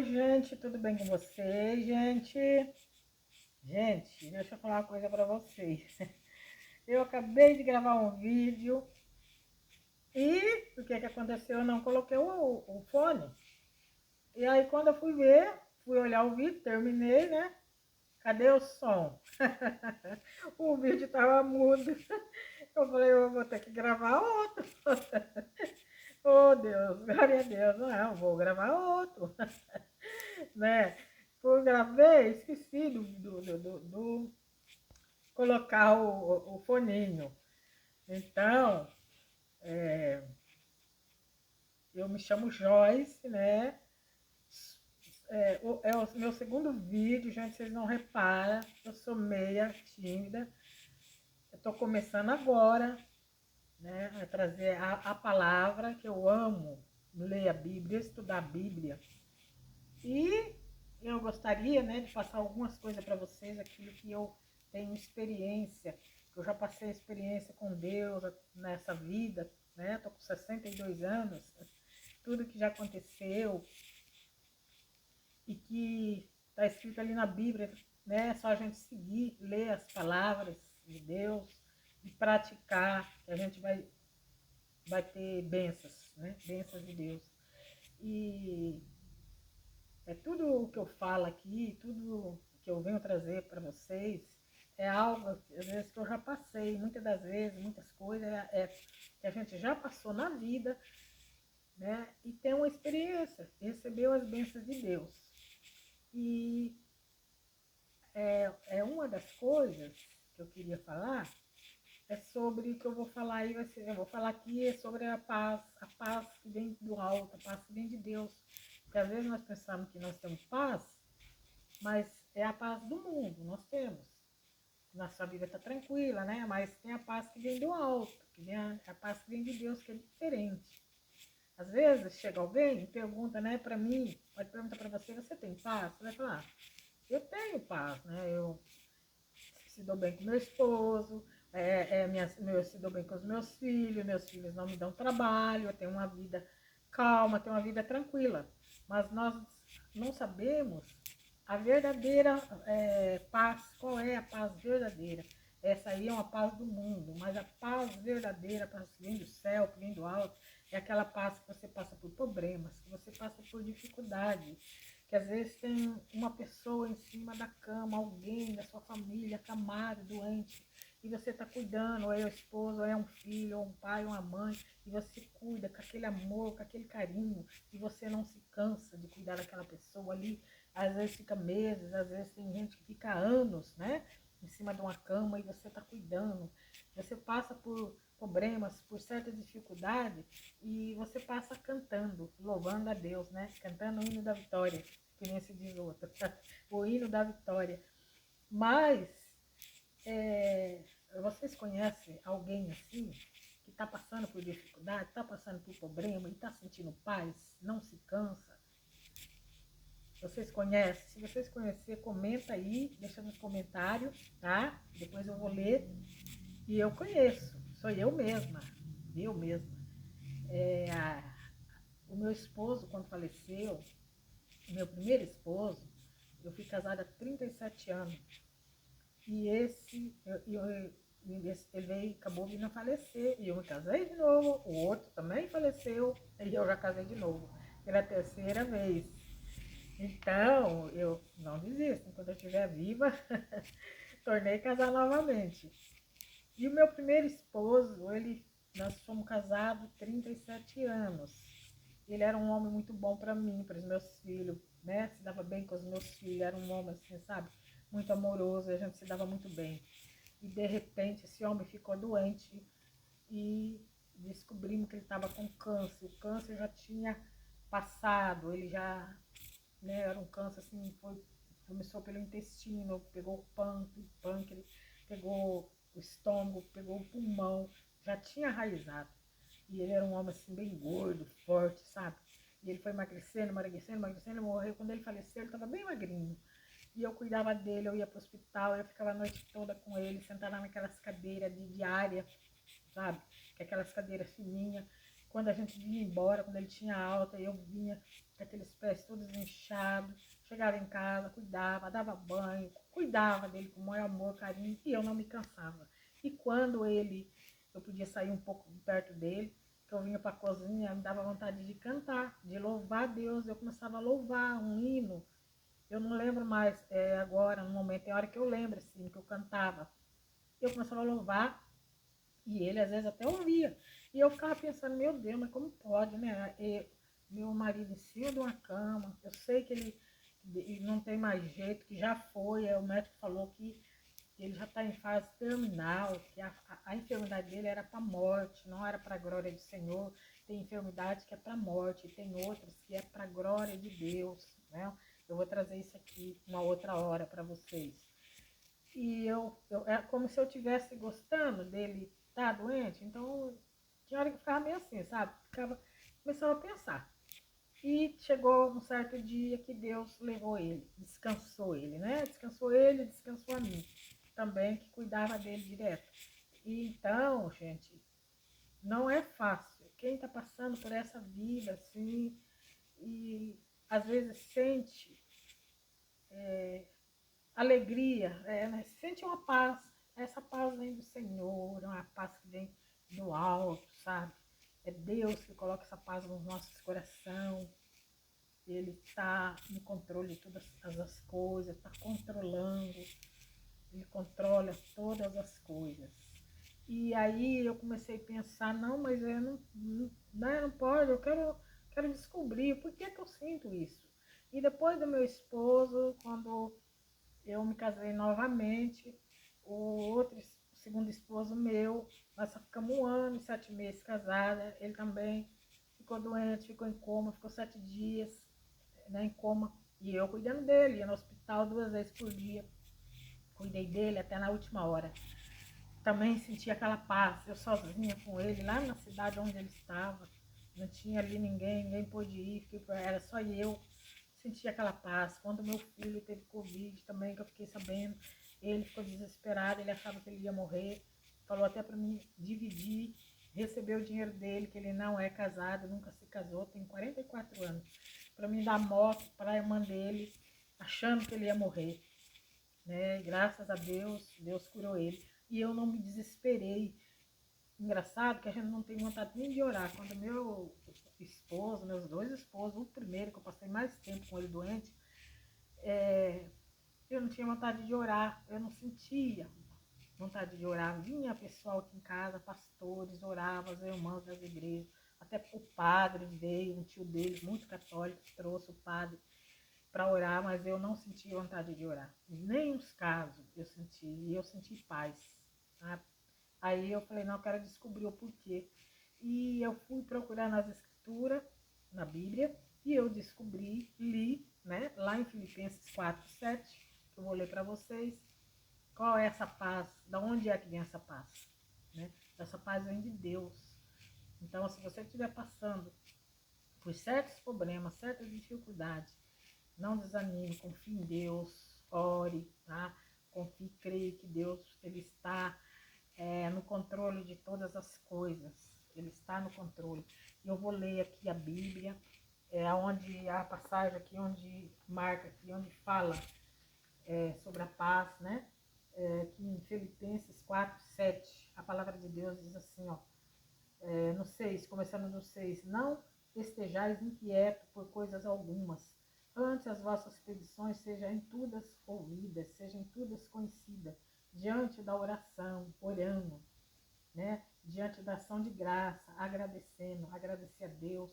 Oi, gente, tudo bem com vocês, gente? Gente, deixa eu falar uma coisa pra vocês. Eu acabei de gravar um vídeo e o que que aconteceu? Eu não coloquei o fone. E aí, quando eu fui ver, fui olhar o vídeo, terminei, né? Cadê o som? O vídeo tava mudo. Eu falei, eu vou ter que gravar outro. Oh, Deus, glória a Deus. Não, vou gravar outro, né? Eu gravei, esqueci do colocar o foninho. Então, eu me chamo Joyce, né? É o meu segundo vídeo, gente, vocês não reparam, eu sou meia tímida. Eu tô começando agora, né, a trazer a palavra que eu amo, ler a Bíblia, estudar a Bíblia. E eu gostaria, né, de passar algumas coisas para vocês, aquilo que eu tenho experiência, que eu já passei experiência com Deus nessa vida, né? Tô com 62 anos, tudo que já aconteceu e que está escrito ali na Bíblia, né? É só a gente seguir, ler as palavras de Deus e praticar, que a gente vai ter bênçãos, né? Bênçãos de Deus. E tudo o que eu falo aqui, tudo que eu venho trazer para vocês, é algo, às vezes, que eu já passei, muitas das vezes, muitas coisas, que a gente já passou na vida, né? E tem uma experiência, recebeu as bênçãos de Deus. E é uma das coisas que eu queria falar, é sobre o que eu vou falar aí, eu vou falar aqui é sobre a paz que vem do alto, a paz que vem de Deus. Porque às vezes nós pensamos que nós temos paz, mas é a paz do mundo, nós temos. Nossa vida está tranquila, né? Mas tem a paz que vem do alto, que vem a paz que vem de Deus, que é diferente. Às vezes chega alguém e pergunta, né, para mim, pode perguntar para você, você tem paz? Você vai falar, eu tenho paz, né? Eu se dou bem com meu esposo, eu se dou bem com os meus filhos não me dão trabalho, eu tenho uma vida calma, tenho uma vida tranquila. Mas nós não sabemos a verdadeira paz. Qual é a paz verdadeira? Essa aí é uma paz do mundo, mas a paz verdadeira, a paz que vem do céu, que vem do alto, é aquela paz que você passa por problemas, que você passa por dificuldade, que às vezes tem uma pessoa em cima da cama, alguém da sua família, acamado, doente, e você está cuidando, ou é o esposo, ou é um filho, ou um pai, ou uma mãe, e você cuida com aquele amor, com aquele carinho, e você não se cansa de cuidar daquela pessoa ali. Às vezes fica meses, às vezes tem gente que fica anos, né? Em cima de uma cama e você está cuidando. Você passa por problemas, por certa dificuldade e você passa cantando, louvando a Deus, né? Cantando o hino da vitória, que nem se diz outro, o hino da vitória. Mas vocês conhecem alguém assim que está passando por dificuldade, está passando por problema e está sentindo paz, não se cansa? Vocês conhecem? Se vocês conhecerem, comenta aí, deixa nos comentários, tá? Depois eu vou ler. E eu conheço, sou eu mesma, eu mesma. É, o meu esposo, quando faleceu, o meu primeiro esposo, eu fui casada há 37 anos. E ele veio, acabou vindo a falecer. E eu me casei de novo, o outro também faleceu, e eu já casei de novo, pela terceira vez. Então, eu não desisto. Quando eu estiver viva, tornei casar novamente. E o meu primeiro esposo, nós fomos casados 37 anos. Ele era um homem muito bom para mim, para os meus filhos, né? Se dava bem com os meus filhos, era um homem assim, sabe? Muito amoroso, a gente se dava muito bem. E de repente esse homem ficou doente e descobrimos que ele estava com câncer. O câncer já tinha passado, ele já, né, era um câncer assim, começou pelo intestino, pegou o pâncreas, pegou o estômago, pegou o pulmão, já tinha raizado. E ele era um homem assim bem gordo, forte, sabe? E ele foi emagrecendo, emagrecendo, emagrecendo, morreu. Quando ele faleceu, ele estava bem magrinho. E eu cuidava dele, eu ia pro hospital, eu ficava a noite toda com ele, sentada naquelas cadeiras de diária, sabe? Que é aquelas cadeiras fininhas, quando a gente vinha embora, quando ele tinha alta, eu vinha com aqueles pés todos inchados, chegava em casa, cuidava, dava banho, cuidava dele com o maior amor, carinho, e eu não me cansava. E quando eu podia sair um pouco perto dele, que eu vinha para a cozinha, me dava vontade de cantar, de louvar a Deus, eu começava a louvar um hino. Eu não lembro mais agora, no momento, tem hora que eu lembro, assim, que eu cantava. Eu começava a louvar e ele às vezes até ouvia. E eu ficava pensando, meu Deus, mas como pode, né? Meu marido em cima de uma cama, eu sei que ele não tem mais jeito, que já foi, o médico falou que ele já está em fase terminal, que a enfermidade dele era para morte, não era para a glória do Senhor. Tem enfermidade que é para morte, tem outras que é para a glória de Deus, né? Eu vou trazer isso aqui uma outra hora para vocês. E é como se eu estivesse gostando dele estar doente, então tinha hora que ficava meio assim, sabe? Começava a pensar. E chegou um certo dia que Deus levou ele, descansou ele, né? Descansou ele, descansou a mim também, que cuidava dele direto. E então, gente, não é fácil. Quem está passando por essa vida assim, e às vezes sente alegria, né? Sente uma paz. Essa paz vem do Senhor, é uma paz que vem do alto, sabe? É Deus que coloca essa paz nos nossos corações. Ele está no controle de todas as coisas, está controlando, ele controla todas as coisas. E aí eu comecei a pensar, não, mas eu não pode, eu quero descobrir por que eu sinto isso. E depois do meu esposo, quando eu me casei novamente, o segundo esposo meu, nós só ficamos 1 ano e 7 meses casada, ele também ficou doente, ficou em coma, ficou 7 dias, né, em coma, e eu cuidando dele, ia no hospital 2 vezes por dia, cuidei dele até na última hora. Também senti aquela paz, eu sozinha com ele, lá na cidade onde ele estava, não tinha ali ninguém pôde ir, era só eu, senti aquela paz. Quando meu filho teve Covid também, que eu fiquei sabendo, ele ficou desesperado, ele achava que ele ia morrer, falou até para mim dividir, receber o dinheiro dele, que ele não é casado, nunca se casou, tem 44 anos, para mim dar moto para a irmã dele, achando que ele ia morrer, né? E graças a Deus, Deus curou ele. E eu não me desesperei. Engraçado que a gente não tem vontade nem de orar. Quando meu esposo, meus 2 esposos, o primeiro que eu passei mais tempo com ele doente, eu não tinha vontade de orar, eu não sentia vontade de orar. Vinha pessoal aqui em casa, pastores, oravam, as irmãs das igrejas, até o padre veio, um tio dele, muito católico, trouxe o padre para orar, mas eu não senti vontade de orar. Nem os casos eu senti, e eu senti paz, sabe? Aí eu falei, não, eu quero descobrir o porquê. E eu fui procurar nas escrituras, na Bíblia, e eu descobri, li, né, lá em Filipenses 4:7, que eu vou ler para vocês, qual é essa paz, da onde é que vem essa paz, né? Essa paz vem de Deus. Então, se você estiver passando por certos problemas, certas dificuldades, não desanime, confie em Deus, ore, tá? Confie, creia que Deus, ele está no controle de todas as coisas. Ele está no controle. Eu vou ler aqui a Bíblia, onde a passagem aqui, onde marca aqui, onde fala sobre a paz, né? Aqui em Filipenses 4:7, a palavra de Deus diz assim, ó, no 6, começando no 6, não estejais inquietos por coisas algumas, antes as vossas petições sejam em todas ouvidas, sejam em todas conhecidas, diante da oração, orando, né? Diante da ação de graça, agradecendo, agradecer a Deus,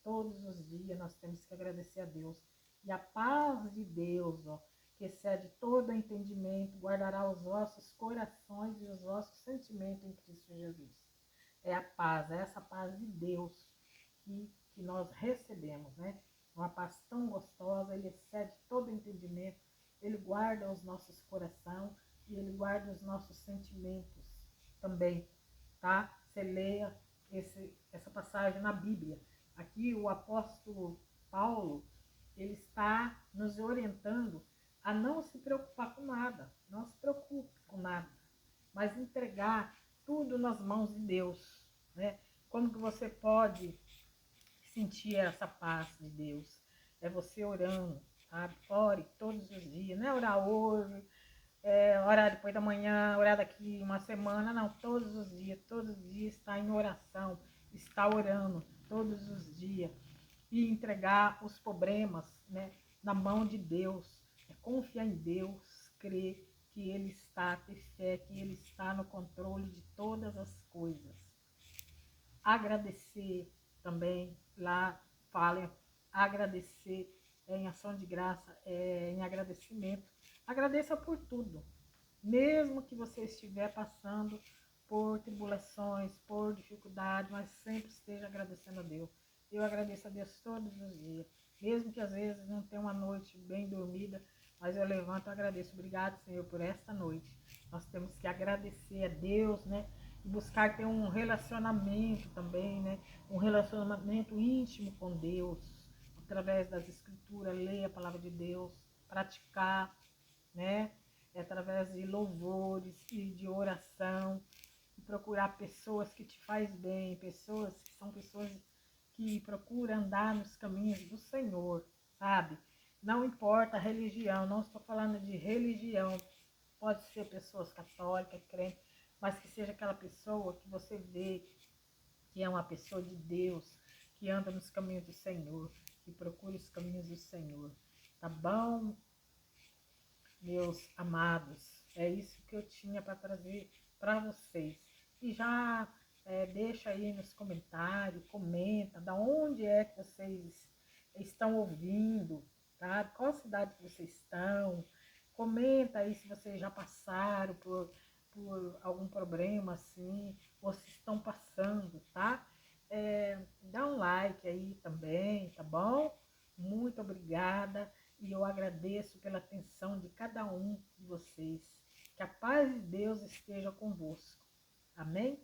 todos os dias nós temos que agradecer a Deus, e a paz de Deus, ó, que excede todo entendimento, guardará os vossos corações e os vossos sentimentos em Cristo Jesus. É a paz, é essa paz de Deus que nós recebemos, né? Uma paz tão gostosa, ele excede todo entendimento, ele guarda os nossos corações e ele guarda os nossos sentimentos também, tá? Você leia essa passagem na Bíblia. Aqui o apóstolo Paulo, ele está nos orientando a não se preocupar com nada, não se preocupe com nada, mas entregar tudo nas mãos de Deus, né? Como que você pode sentir essa paz de Deus? É você orando, sabe? Ore todos os dias, não é orar hoje, orar depois da manhã, orar daqui uma semana, não, todos os dias está em oração, está orando todos os dias e entregar os problemas, né, na mão de Deus, confiar em Deus, crer que Ele está, ter fé, que Ele está no controle de todas as coisas. Agradecer também, lá falem, agradecer em ação de graça, em agradecimento. Agradeça por tudo, mesmo que você estiver passando por tribulações, por dificuldade, mas sempre esteja agradecendo a Deus. Eu agradeço a Deus todos os dias, mesmo que às vezes não tenha uma noite bem dormida, mas eu levanto e agradeço. Obrigado, Senhor, por esta noite. Nós temos que agradecer a Deus, né? E buscar ter um relacionamento também, né? Um relacionamento íntimo com Deus, através das escrituras, ler a palavra de Deus, praticar, né? Através de louvores e de oração, e procurar pessoas que te faz bem, pessoas que são pessoas que procuram andar nos caminhos do Senhor, sabe? Não importa a religião, não estou falando de religião, pode ser pessoas católicas, crentes, mas que seja aquela pessoa que você vê que é uma pessoa de Deus, que anda nos caminhos do Senhor, que procura os caminhos do Senhor, tá bom? Meus amados, é isso que eu tinha para trazer para vocês. E já deixa aí nos comentários, comenta da onde é que vocês estão ouvindo, tá? Qual cidade que vocês estão? Comenta aí se vocês já passaram por algum problema assim, ou se estão passando, tá? Dá um like aí também, tá bom? Muito obrigada. E eu agradeço pela atenção de cada um de vocês. Que a paz de Deus esteja convosco. Amém?